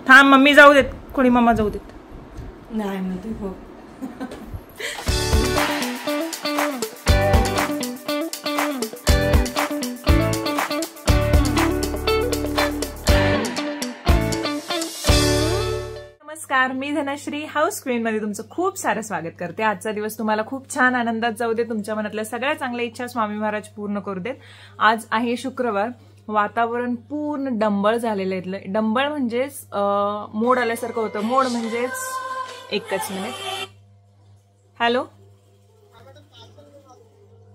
थांब मम्मी जाऊ देत, कोणी मम्मा जाऊ देत नाही म्हणते हो. नमस्कार, मी धनश्री हाऊस क्वीन मध्ये तुमचं खूप सारं स्वागत करते. आजचा दिवस तुम्हाला खूप छान आनंदात जाऊ दे. तुमच्या मनातल्या सगळ्या चांगल्या इच्छा स्वामी महाराज पूर्ण करू देत. आज आहे शुक्रवार. वातावरण पूर्ण डंबळ झालेलं आहे. डंबळ म्हणजेच मोड आल्यासारखं होतं. मोड म्हणजेच एकच मिनिट. हॅलो,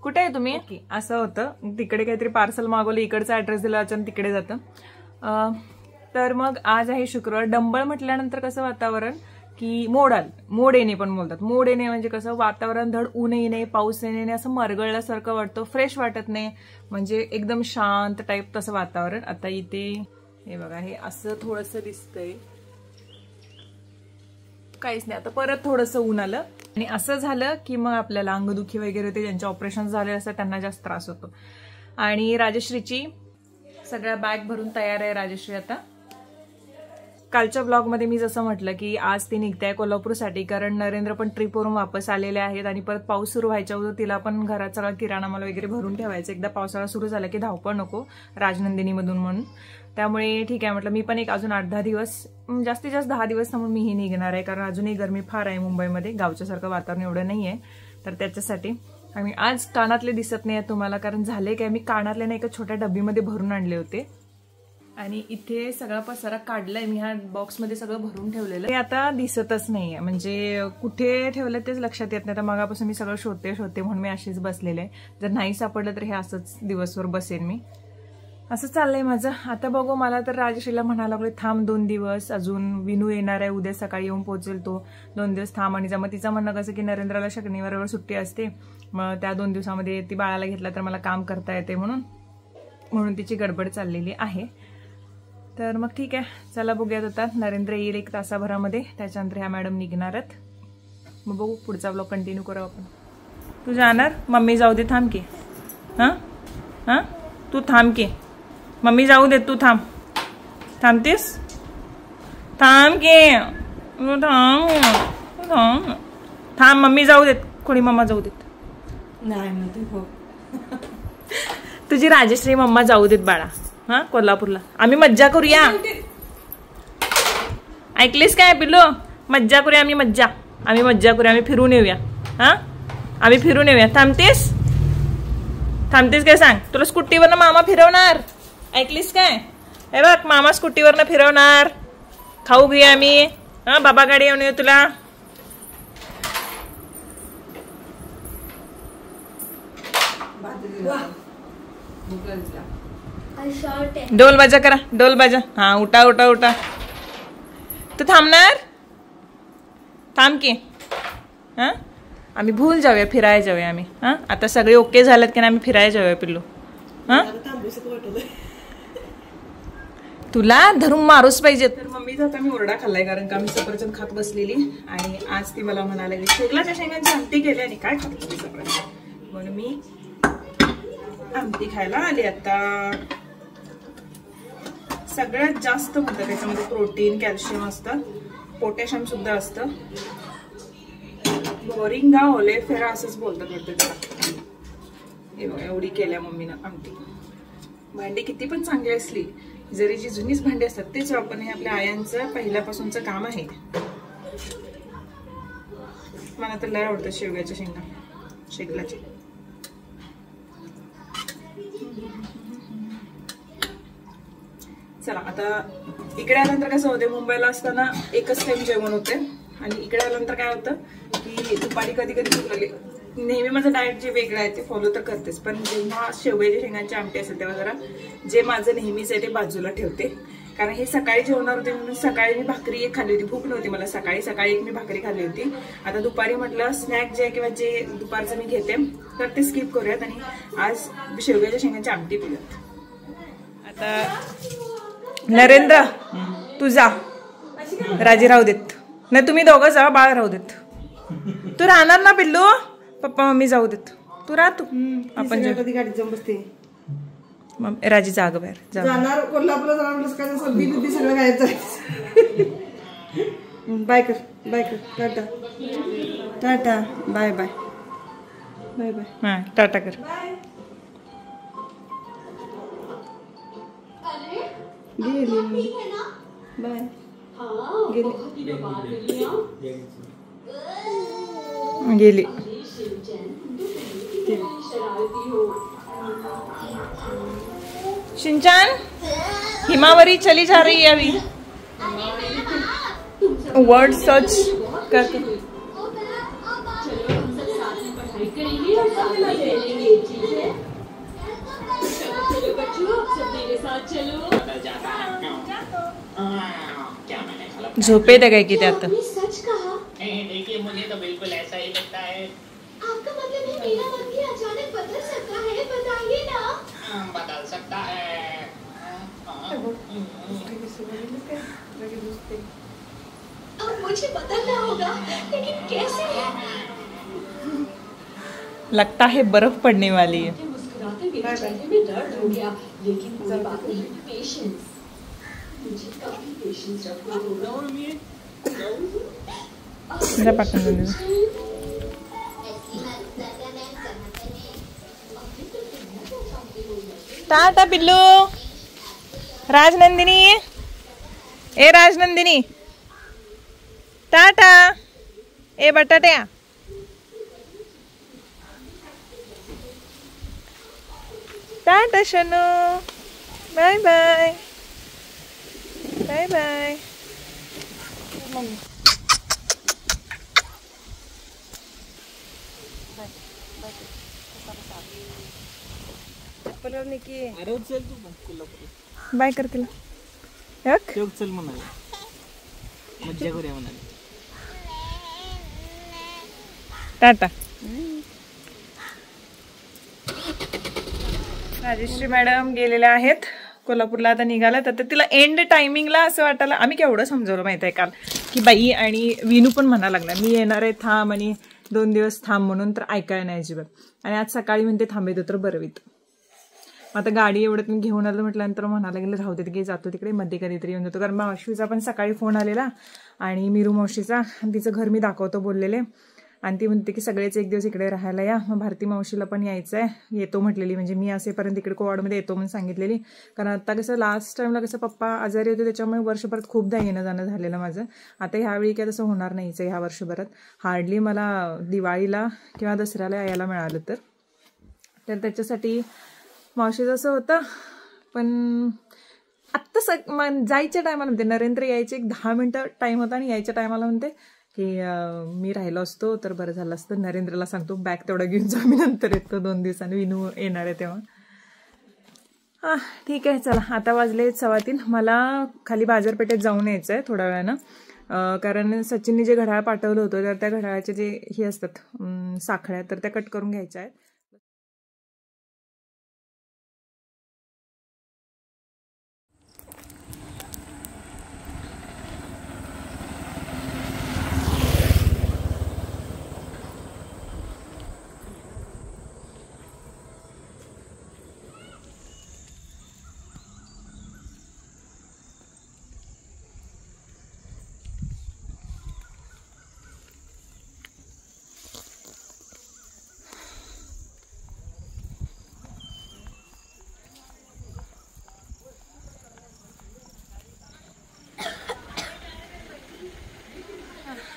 कुठे आहे तुम्ही? असं होतं, तिकडे काहीतरी पार्सल मागवलं, इकडचा ऍड्रेस दिला, अचानक तिकडे जातं. तर मग आज आहे शुक्रवार. डंबळ म्हटल्यानंतर कसं वातावरण की मोड येणे पण बोलतात. मोड येणे म्हणजे कसं वातावरण धड ऊन येणे पाऊस येणे असं मरगळल्यासारखं वाटतं, फ्रेश वाटत नाही, म्हणजे एकदम शांत टाईप तसं वातावरण. आता इथे हे बघा, हे असं थोडंसं दिसतंय, काहीच नाही. आता परत थोडंसं ऊन आलं आणि असं झालं की मग आपल्याला अंगदुखी वगैरे होते. ज्यांचे ऑपरेशन झाले असतात त्यांना जास्त त्रास होतो. आणि राजश्रीची सगळ्या बॅग भरून तयार आहे राजश्री आता. कालच्या ब्लॉगमध्ये मी जसं म्हटलं की आज ती निघते कोल्हापूरसाठी, कारण नरेंद्र पण ट्रिपवरून वापस आलेले आहेत आणि परत पाऊस सुरू व्हायच्या अगोदर तिला पण घरात सगळा किराणा माल वगैरे भरून ठेवायचं. एकदा पावसाळा सुरू झाला की धावपळ नको राजनंदिनीमधून म्हणून. त्यामुळे ठीक आहे म्हटलं, मी पण एक अजून 8-10 दिवस, जास्तीत जास्त 10 दिवस थांबून मीही निघणार आहे, कारण अजूनही गरमी फार आहे मुंबईमध्ये. गावच्यासारखं वातावरण एवढं नाही आहे, तर त्याच्यासाठी. आणि आज कानातले दिसत नाही आहे तुम्हाला, कारण झाले काय, मी कानातले ना एका छोट्या डब्बीमध्ये भरून आणले होते आणि इथे सगळा पसारा काढलाय मी. ह्या बॉक्समध्ये सगळं भरून ठेवलेलं, ते आता दिसतच नाहीये, म्हणजे कुठे ठेवलं तेच लक्षात येत नाही. तर मगापासून मी सगळं शोधते म्हणून मी अशीच बसलेले आहे. जर नाही सापडलं तर हे असंच दिवसभर बसेन मी. असं चाललंय माझं. आता बघू, मला तर राजश्रीला म्हणायला लागले थांब 2 दिवस अजून, विनू येणार आहे उद्या सकाळी येऊन पोहोचेल तो, 2 दिवस थांब आणि जा. मग तिचं म्हणणं कसं की नरेंद्राला शनिवारवर सुट्टी असते, मग त्या 2 दिवसामध्ये ती बाळाला घेतला तर मला काम करता येते, म्हणून तिची गडबड चाललेली आहे. तर मग ठीक आहे, चला बघूयात. आता नरेंद्र येईल 1 तासाभरामध्ये, त्याच्यानंतर ह्या मॅडम निघणार आहेत. मग बघू, पुढचा ब्लॉग कंटिन्यू करू आपण. तू जाणार? मम्मी जाऊ दे, थांब की. हां तू थांब की, मम्मी जाऊ दे, तू थांबतेस? थांब की, थांब मम्मी जाऊ देत, कोणी मम्मा जाऊ देत नाही म्हणते हो. तुझी राजश्री मम्मा जाऊ देत बाळा. हा, कोल्हापूरला आम्ही मज्जा करूया. ऐकलीस काय पिल्लू? मज्जा करूया, आम्ही मज्जा करूया, आम्ही फिरून येऊया. हा, आम्ही फिरून येऊया. थांबतेस काय सांग? तुला स्कूटीवरनं मामा फिरवणार, ऐकलीस काय? हे बघ, मामा स्कूटीवरनं फिरवणार, खाऊ घेऊया आम्ही. हा, बाबा गाडी येऊन येऊ तुला. डोल बाजा करा, डोल बाजा. हा, उठा. तू थांबणार? थांब की. हा, आम्ही भूल जाऊया, फिरायला जाऊया आम्ही. हा, आता सगळे ओके झालेत की नाही, आम्ही फिरायला जाऊया पिल्लू. हा, तुला धरून मारूच पाहिजे. तर मम्मीचा आता मी ओरडा खाल्लाय, कारण का मी सफरचंद खात बसलेली आणि आज ती मला म्हणायला लागली शेगलाच्या शेंगांची आमटी केली आणि काय खात होती सफरचंद, म्हणून मी आमटी खायला आली. आता सगळ्यात जास्त होतं त्याच्यामध्ये प्रोटीन, कॅल्शियम असतं, पोटॅशियम सुद्धा असतं. मोरिंगा ओलेफेरा असंच बोलतात वाटतं त्याला. हे बघा, एवढी केल्या मम्मीनं आमटी. भांडी किती पण चांगली असली, जरी जी जुनीच भांडी असतात तेच वापरणे हे आपल्या आयांचं पहिल्यापासूनचं काम आहे. मला तर लय आवडतं शेवग्याच्या शेगलाचे. चला, आता इकडे आल्यानंतर कसं होते, मुंबईला असताना एकच टाइम जेवण होते आणि इकडे आल्यानंतर काय होतं की दुपारी कधी कधी नेहमी माझं डाएट जे वेगळं आहे ते फॉलो तर करतेच, पण जेव्हा शेवग्याच्या शेंगांची आमटी असेल तेव्हा जरा जे माझं नेहमीच आहे ते बाजूला ठेवते, कारण हे सकाळी जेवणार होते म्हणून. सकाळी मी भाकरी एक खाल्ली होती, भूक नव्हती मला सकाळी एक मी भाकरी खाल्ली होती. आता दुपारी म्हटलं स्नॅक जे किंवा जे दुपारचं मी घेते तर ते स्किप करूयात आणि आज शेवग्याच्या शेंगांची आमटी पिऊयात. आता नरेंद्र तू जा, राजी राहू देत नाही, तुम्ही दोघं जा, बाळ राहू देत. तू राहणार ना पिल्लू? पप्पा मम्मी जाऊ देत, तू राह. तू आपण कधी गाडीत जाऊन बसते. राजी जाग बाहेर जाणार कोल्हापूरला जाणार, सगळं गायब. बाय कर, बाय कर, tata tata, bye bye bye bye. हां टाटा कर. गेली बाय. गेली. शिनचान हिमावरी चली जा रही है अभी. वर्ड सर्च कर. झोपे थे की त्यात. देखिए मुझे तो बिल्कुल ऐसा ही लगता है. आपका मतलब है मेरा मन भी अचानक बदल सकता है, बताइए ना. बदल सकता है. अब मुझे बदलना होगा, लेकिन कैसे? लगता है बर्फ पड़ने वाली है. मुस्कुराते मेरे चेहरे में दर्द हो गया, लेकिन कोई बात नहीं. पेशेंस, मुझे काफी पेशेंस रखना होगा. मेरा पाटन दे. टाटा पिल्लू. राजनंदिनी, ए राजनंदिनी टाटा. ए बटाट्या tata Shanu. Bye bye bye bye. अरे चल तू कोल्हापूर. बाय कर तिला. चल म्हणाले, मज्जा करूया म्हणाले. टाटा. राजश्री मॅडम गेलेल्या आहेत कोल्हापूरला. आता निघाल्या तर तिला एंड टायमिंगला असं वाटायला. आम्ही केवढं समजवलं माहिती आहे काल की बाई. आणि विनू पण म्हणा लागला मी येणार आहे थांब आणि 2 दिवस थांब म्हणून, तर ऐकाय नाही अजिबात. आणि आज सकाळी म्हणते थांबायचं तर बरवीत. आता गाडी एवढं मी घेऊन आलं म्हटल्यानंतर म्हणायला गेलं राहू दे की जातो तिकडे मध्ये कधीतरी येऊन जातो. कारण मावशीचा पण सकाळी फोन आलेला आणि मीरू मावशीचा. तिचं घर मी दाखवतो बोललेले. आणि ती म्हणते की सगळेच एक दिवस इकडे राहायला या. मग भारती मावशीला पण यायचं आहे, येतो म्हटलेली. म्हणजे मी असेपर्यंत इकडे कोवाडमध्ये येतो म्हणून सांगितलेली. कारण आता कसं लास्ट टाइमला कसं पप्पा आजारी होते त्याच्यामुळे वर्षभरात खूपदा येणं जाणं झालेलं माझं. आता ह्यावेळी काय तसं होणार नाहीच आहे ह्या वर्षभरात. हार्डली मला दिवाळीला किंवा दसऱ्याला यायला मिळालं तर त्याच्यासाठी मावशीचं असं होतं. पण आत्ता जायच्या टायमाला म्हणते नरेंद्र यायचे 10 मिनिटं टाईम होता आणि यायच्या टायमाला म्हणते की मी राहिलो असतो तर बरं झालं असतं. नरेंद्रला सांगतो बॅग तेवढा घेऊन जा, मी नंतर येतो 2 दिवसांनी. विनू येणार आहे तेव्हा. हां ठीक आहे चला. आता वाजले 3:15. मला खाली बाजारपेठेत जाऊन यायचं आहे थोड्या वेळानं. कारण सचिनने जे घड्याळ पाठवलं होतं तर त्या घड्याळाचे जे हे असतात साखळ्या तर त्या कट करून घ्यायच्या आहेत.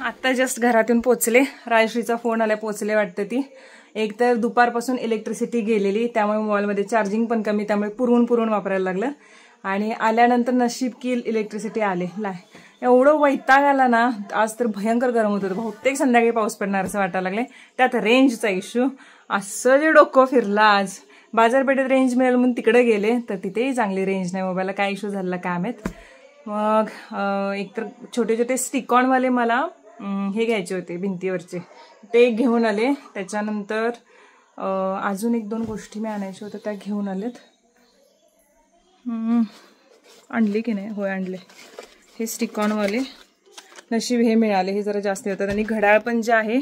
आत्ता जस्ट घरातून पोचले. राजश्रीचा फोन आला, पोचले वाटतं ती. एक तर दुपारपासून इलेक्ट्रिसिटी गेलेली त्यामुळे मोबाईलमध्ये चार्जिंग पण कमी, त्यामुळे पुरवून वापरायला लागलं. आणि आल्यानंतर नशीब की इलेक्ट्रिसिटी आले. एवढं वैताग आला ना आज तर भयंकर गरम होत होतं. बहुतेक संध्याकाळी पाऊस पडणार असं वाटायला लागले. त्यात रेंजचा इश्यू. असं जे डोकं फिरला आज. बाजारपेठेत रेंज मिळेल म्हणून तिकडे गेले तर तिथेही चांगली रेंज नाही. मोबाईलला काय इश्यू झाला काय माहित. मग एकतर छोटे छोटे स्टिकॉनवाले मला हे घ्यायचे होते भिंतीवरचे, ते घेऊन आले. त्याच्यानंतर अजून 1-2 गोष्टी मी आणायच्या होत्या त्या घेऊन आलेत. आणली की नाही? होय आणले. हे स्टिकॉनवाले नशीब हे मिळाले. हे जरा जास्त होतात. आणि घड्याळ पण जे आहे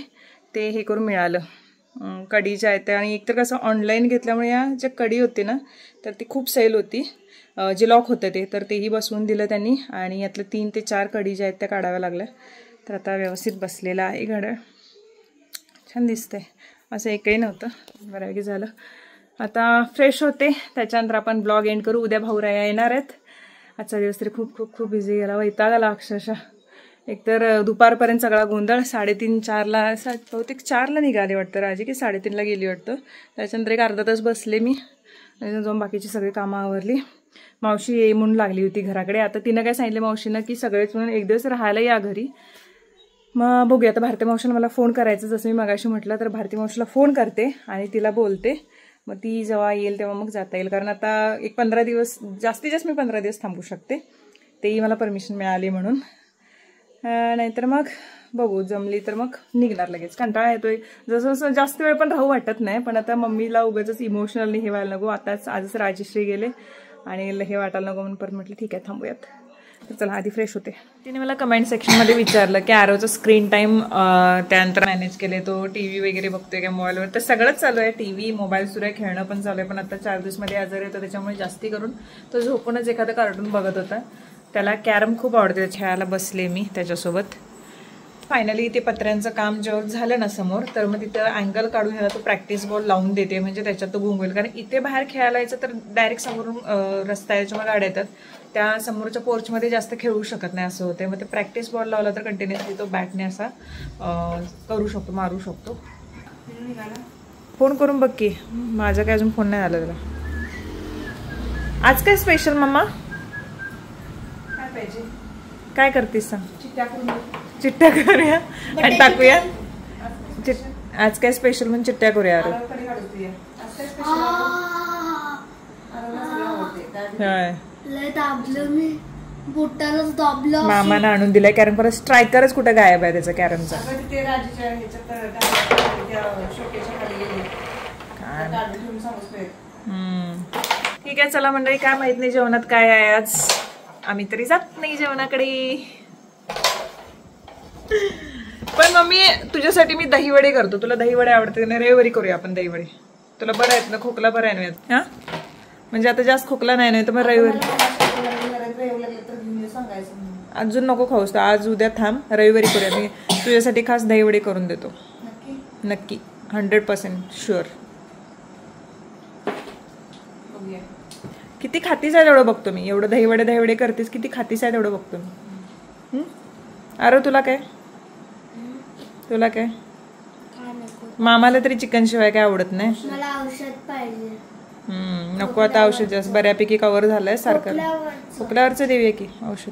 ते हे करून मिळालं. कडीच्या आहेत त्या. आणि एकतर कसं ऑनलाईन घेतल्यामुळे या ज्या कडी होती ना तर ती खूप सेल होती. जे लॉक होतं ते तर तेही बसवून दिलं त्यांनी. आणि यातलं 3 ते 4 कडी ज्या आहेत त्या काढाव्या लागल्या. तर आता व्यवस्थित बसलेला आहे घड्याळ. छान दिसतंय, असं एकही नव्हतं. बऱ्यापैकी झालं. आता फ्रेश होते, त्याच्यानंतर आपण ब्लॉग एंड करू. उद्या भाऊराया येणार आहेत. आजचा दिवस तरी खूप खूप खूप बिझी गेला, वैताग आला अक्षरशः. एकतर दुपारपर्यंत सगळा गोंधळ. 3:30-4ला बहुतेक 4ला निघाले वाटतं राजी, की 3:30ला गेली वाटतं. त्याच्यानंतर एक अर्धा तास बसले मी, जाऊन बाकीची सगळी कामं आवरली. मावशी ये म्हणून लागली होती घराकडे. आता तिनं काय सांगितलं मावशीनं की सगळेच म्हणून एक दिवस राहायला या घरी. मग बघूया आता. भारती मावशीला मला फोन करायचं, जसं मी मगाशी म्हटलं, तर भारती मावशीला फोन करते आणि तिला बोलते. मग ती जेव्हा येईल तेव्हा मग जाता येईल, कारण आता एक 15 दिवस, जास्तीत जास्त मी 15 दिवस थांबू शकते. तेही मला परमिशन मिळाली म्हणून. नाहीतर मग बघू, जमली तर मग निघणार लगेच. कंटाळा येतोय, जसं जसं जास्त वेळ पण राहू वाटत नाही. पण आता मम्मीला उगाच इमोशनली हे व्हायला नको. आजच राजश्री गेले आणि हे वाटायला नको म्हणून परत म्हटलं ठीक आहे थांबूयात. तर चला आधी फ्रेश होते. तिने मला कमेंट सेक्शनमध्ये विचारलं की आरोचा स्क्रीन टाईम त्यानंतर मॅनेज केले, तो TV वगैरे बघतोय का मोबाईलवर. तर सगळंच चालू आहे, TV मोबाईल सुरू आहे, खेळणं पण चालू आहे. पण आता 4 दिवसमध्ये आजार येतो, त्याच्यामुळे जास्ती करून तो झोपूनच एखादं कार्टून बघत होता. त्याला कॅरम खूप आवडते, खेळायला बसले मी त्याच्यासोबत. फायनली ते पत्र्यांचं काम जेव्हा झालं ना समोर, तर मग तिथं अँगल काढून ह्याला तो प्रॅक्टिस बॉल लावून देते, म्हणजे त्याच्यात तो गुंगवेल. कारण इथे बाहेर खेळायला यायचं तर डायरेक्ट समोरून रस्ता याच्यामुळे गाड्या येतात, त्या समोरच्या पोर्चमध्ये जास्त खेळू शकत नाही असं होते. मग ते प्रॅक्टिस बॉल लावला तर कंटिन्युअसली तो बॅटने असा करू शकतो, मारू शकतो. फोन करून बघ की, माझा काय अजून फोन नाही आला त्याला. आज काय स्पेशल मम्मा? काय पाहिजे? काय करतेस सांग? चिट्ट्या करूया आणि टाकूया. आज काय स्पेशल म्हणून चिट्ट्या करूया. मामानं आणून दिलाय कॅरम. परत स्ट्रायकरच कुठं गायब आहे त्याचा कॅरमचा. ठीक आहे चला मंडळी, काय माहित नाही जेवणात काय आहे आज. आम्ही तरी जात नाही जेवणाकडे. पण मम्मी तुझ्यासाठी मी दहीवडे करतो. तुला दहीवडे आवडते ना? रविवारी करूया आपण दहीवडे. तुला बरं आहेत ना, खोकला बरं आहे ना? हा म्हणजे आता जास्त खोकला नाही तर मग रविवारी. अजून नको खाऊस, आज उद्या थांब, रविवारी करूया. मी तुझ्यासाठी खास दहीवडे करून देतो. नक्की 100% शुअर. किती खातीस आहे तेवढं बघतो मी. एवढं दहीवडे करतेस, किती खातीस आहे तेवढं बघतो मी. अरे तुला काय मामाला तरी चिकन शिवाय काय आवडत नाही. मला औषध पाहिजे. नको आता औषध जास्त बऱ्यापैकी कव्हर झालंय. सारखं खोकल्यावरचं देऊया की औषध.